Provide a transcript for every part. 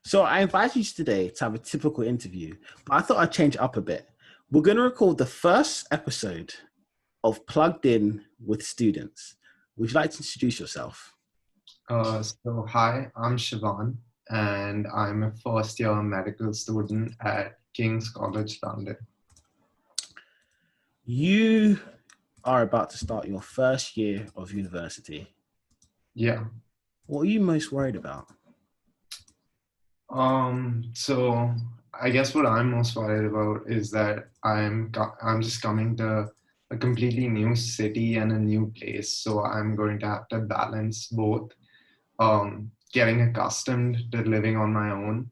So I invited you today to have a typical interview, but I thought I'd change it up a bit. We're going to record the first episode of Plugged In with Students. Would you like to introduce yourself? Hi, I'm Shivaan, and I'm a first year medical student at King's College London. You are about to start your first year of university. Yeah. What are you most worried about? So I guess what I'm most worried about is that I'm just coming to a completely new city and a new place, so I'm going to have to balance both getting accustomed to living on my own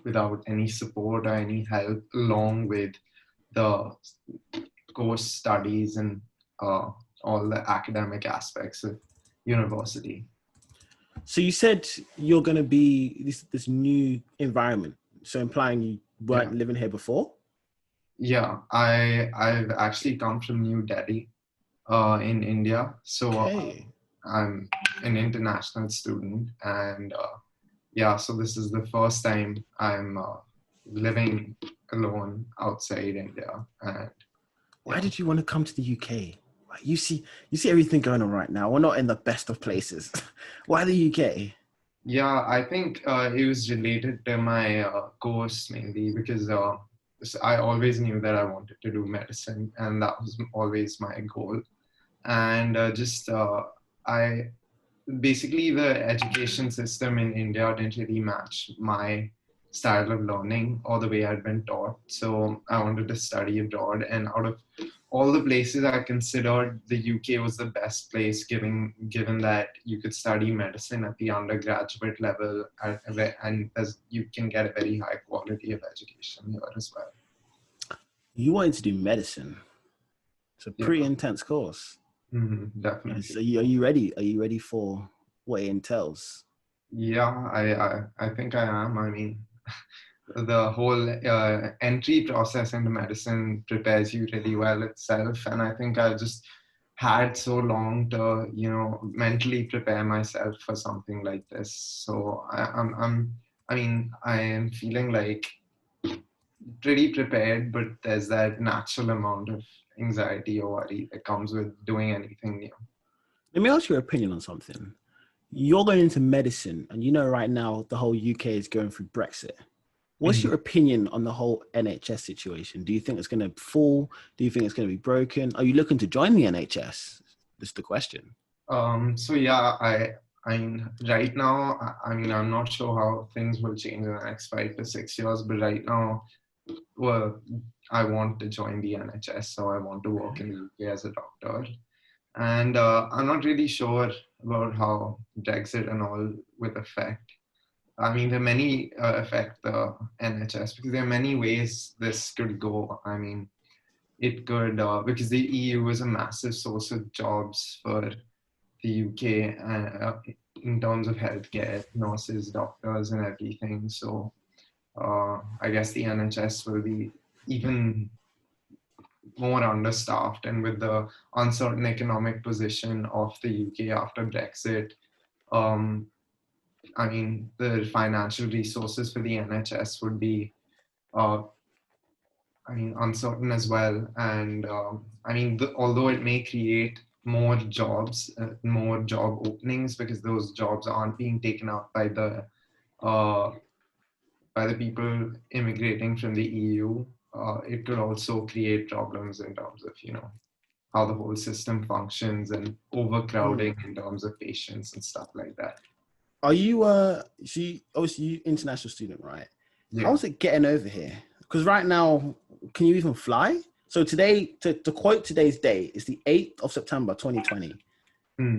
without any support or any help, along with the course studies and all the academic aspects of university. So you said you're going to be this new environment, so implying you weren't living here before? Yeah, I've actually come from New Delhi in India, so I'm an international student, and so this is the first time I'm living alone outside India. And why did you want to come to the UK? You see everything going on right now. We're not in the best of places. Why the UK? Yeah, I think it was related to my course mainly because I always knew that I wanted to do medicine, and that was always my goal. And basically the education system in India didn't really match my style of learning or the way I'd been taught. So I wanted to study abroad, and out of all the places I considered, the UK was the best place, given that you could study medicine at the undergraduate level, and as you can get a very high quality of education here as well. You wanted to do medicine. It's a pretty intense course. Mm-hmm, definitely. So are you ready? Are you ready for what it entails? Yeah, I think I am. I mean, the whole entry process into medicine prepares you really well itself, and I think I've just had so long to mentally prepare myself for something like this. So I am feeling like pretty prepared, but there's that natural amount of anxiety or worry that comes with doing anything new. Let me ask your opinion on something. You're going into medicine, and right now the whole UK is going through Brexit. What's your opinion on the whole NHS situation? Do you think it's going to fall? Do you think it's going to be broken? Are you looking to join the NHS? That's the question. So yeah, I mean, right now, I'm not sure how things will change in the next 5 to 6 years, but right now, well, I want to join the NHS, so I want to work in the UK as a doctor. And I'm not really sure about how Brexit and all will affect. I mean, there are many affect the NHS because there are many ways this could go. I mean, it could, because the EU is a massive source of jobs for the UK in terms of healthcare, nurses, doctors, and everything. So I guess the NHS will be even more understaffed, and with the uncertain economic position of the UK after Brexit, I mean, the financial resources for the NHS would be, uncertain as well. And although it may create more jobs, more job openings, because those jobs aren't being taken up by the people immigrating from the EU, it could also create problems in terms of, how the whole system functions and overcrowding in terms of patients and stuff like that. Are you, obviously you international student, right? Yeah. How's it getting over here? Because right now, can you even fly? So today, to quote today's date, is the 8th of September, 2020.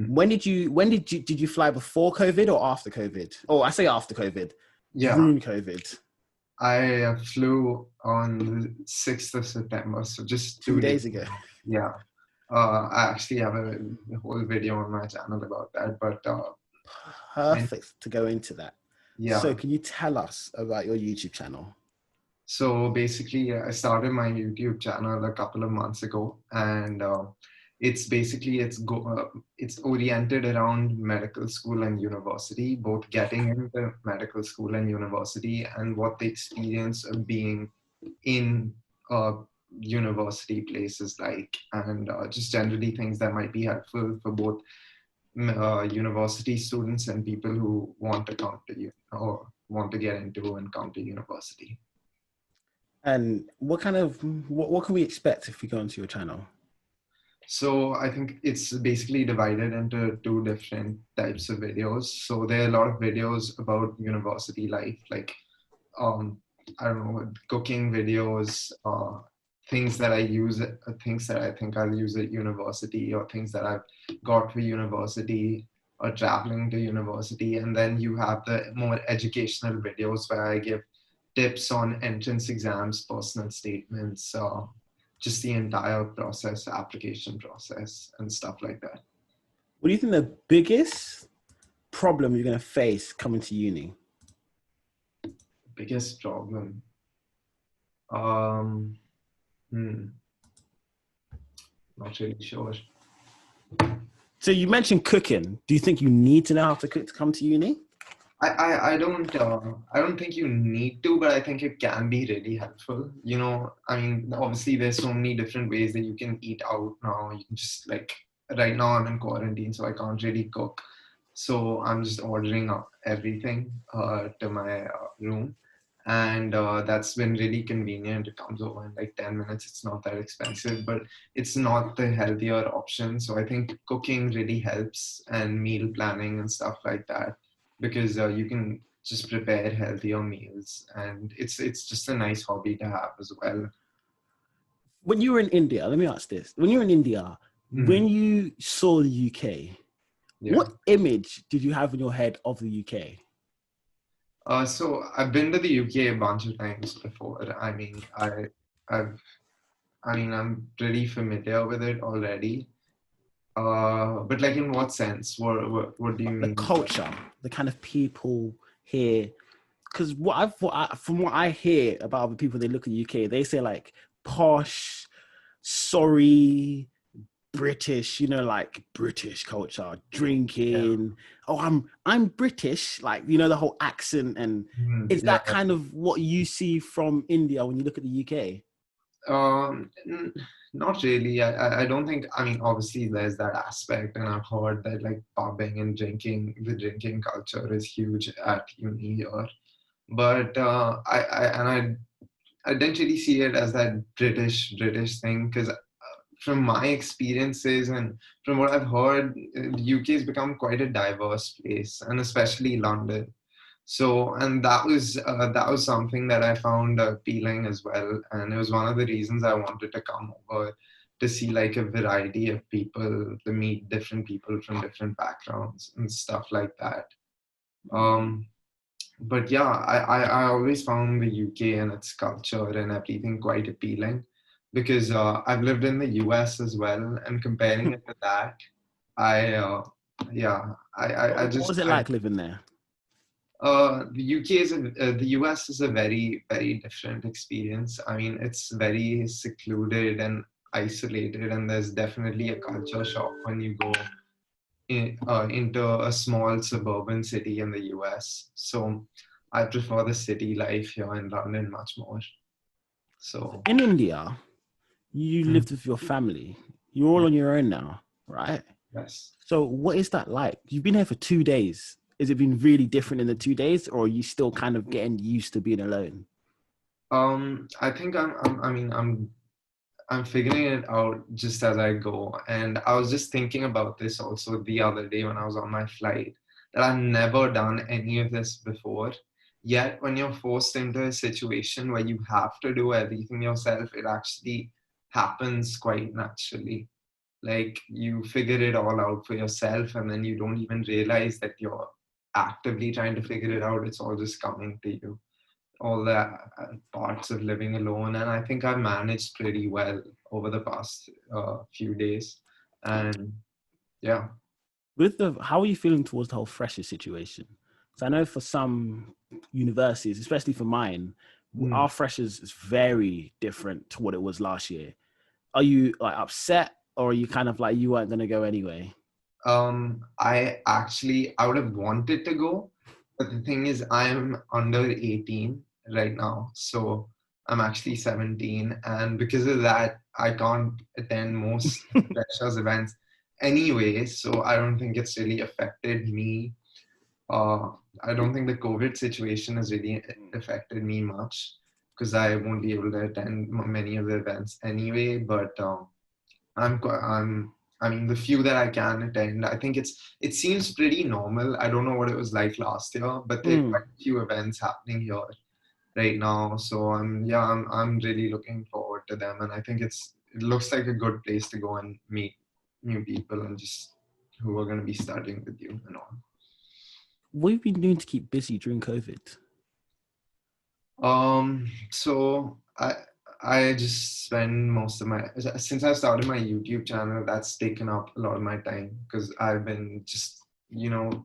When did you fly before COVID or after COVID? Oh, I say after COVID. Yeah. During COVID. I flew on the 6th of September, so just 2 days ago. Yeah. I actually have a whole video on my channel about that, but perfect to go into that. Yeah. So can you tell us about your YouTube channel? So basically, I started my YouTube channel a couple of months ago, and it's basically it's oriented around medical school and university, both getting into medical school and university, and what the experience of being in university places like, and just generally things that might be helpful for both university students and people who want to come to you or want to get into and come to university. And what can we expect if we go onto your channel? So I think it's basically divided into two different types of videos. So there are a lot of videos about university life, like I don't know, cooking videos, things that I use, things that I think I'll use at university, or things that I've got for university, or traveling to university. And then you have the more educational videos where I give tips on entrance exams, personal statements, just the entire process, application process, and stuff like that. What do you think the biggest problem you're going to face coming to uni? Biggest problem? Not really sure. So you mentioned cooking. Do you think you need to know how to cook to come to uni? I don't think you need to, but I think it can be really helpful. You know, I mean, obviously there's so many different ways that you can eat out now. You can just, like, right now I'm in quarantine, so I can't really cook. So I'm just ordering everything to my room. And that's been really convenient. It comes over in like 10 minutes. It's not that expensive, but it's not the healthier option. So I think cooking really helps, and meal planning and stuff like that, because you can just prepare healthier meals, and it's just a nice hobby to have as well. When you were in India, let me ask this. When you were in India, when you saw the UK, what image did you have in your head of the UK? So I've been to the UK a bunch of times before. I mean, I'm pretty familiar with it already. But like, in what sense? What do you mean? The culture, the kind of people here. Because from what I hear about other people, they look at the UK, they say like posh, sorry, British, you know, like British culture, drinking. Yeah. Oh, I'm British, like, you know, the whole accent. And is that kind of what you see from India when you look at the UK? Not really. I don't think, I mean, obviously there's that aspect, and I've heard that like pubbing and the drinking culture is huge at uni here. But I didn't really see it as that British thing, because from my experiences and from what I've heard, the UK has become quite a diverse place, and especially London. So, and that was something that I found appealing as well. And it was one of the reasons I wanted to come over, to see like a variety of people, to meet different people from different backgrounds and stuff like that. But yeah, I always found the UK and its culture and everything quite appealing, because I've lived in the US as well, and comparing it to that, What was it like living there? The US is a very, very different experience. I mean, it's very secluded and isolated, and there's definitely a culture shock when you go into a small suburban city in the US. So I prefer the city life here in London much more. So in India, you lived with your family. You're all on your own now, right? Yes. So what is that like? You've been here for 2 days. Has it been really different in the 2 days, or are you still kind of getting used to being alone? I think I'm figuring it out just as I go. And I was just thinking about this also the other day when I was on my flight, that I've never done any of this before. Yet when you're forced into a situation where you have to do everything yourself, it actually happens quite naturally. Like, you figure it all out for yourself, and then you don't even realize that you're actively trying to figure it out. It's all just coming to you, all the parts of living alone. And I think I've managed pretty well over the past few days. And yeah. How are you feeling towards the whole freshers situation? Because I know for some universities, especially for mine, our freshers is very different to what it was last year. Are you like upset? or are you kind of like you weren't going to go anyway? I would have wanted to go, but the thing is, I'm under 18 right now, so I'm actually 17, and because of that, I can't attend most freshers events anyway. So I don't think it's really affected me. I don't think the COVID situation has really affected me much because I won't be able to attend many of the events anyway. But I mean, the few that I can attend, I think it seems pretty normal. I don't know what it was like last year, but there are quite a few events happening here right now. So I'm really looking forward to them, and I think it looks like a good place to go and meet new people and just who are going to be studying with you and all. What have you been doing to keep busy during COVID? So I just spend most of since I started my YouTube channel, that's taken up a lot of my time because I've been just,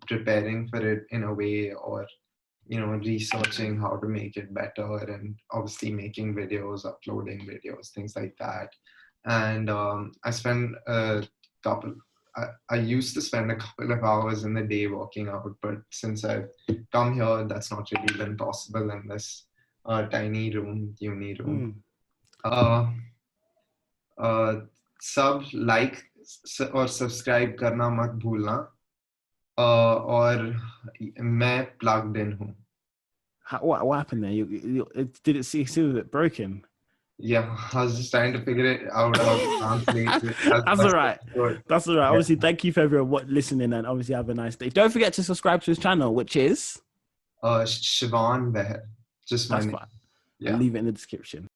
preparing for it in a way, or, researching how to make it better, and obviously making videos, uploading videos, things like that. And I spend I used to spend a couple of hours in the day working out, but since I've come here, that's not really been possible in this tiny uni room. सब like और subscribe करना मत भूलना, और मैं plugged in हूँ. What happened there? Did it seem a bit broken? Yeah, I was just trying to figure it out how to translate it. That's all right. That's all right. Obviously, thank you for everyone listening, and obviously have a nice day. Don't forget to subscribe to his channel, which is Shivaan Bahl. Just my name. Fine. Yeah. I'll leave it in the description.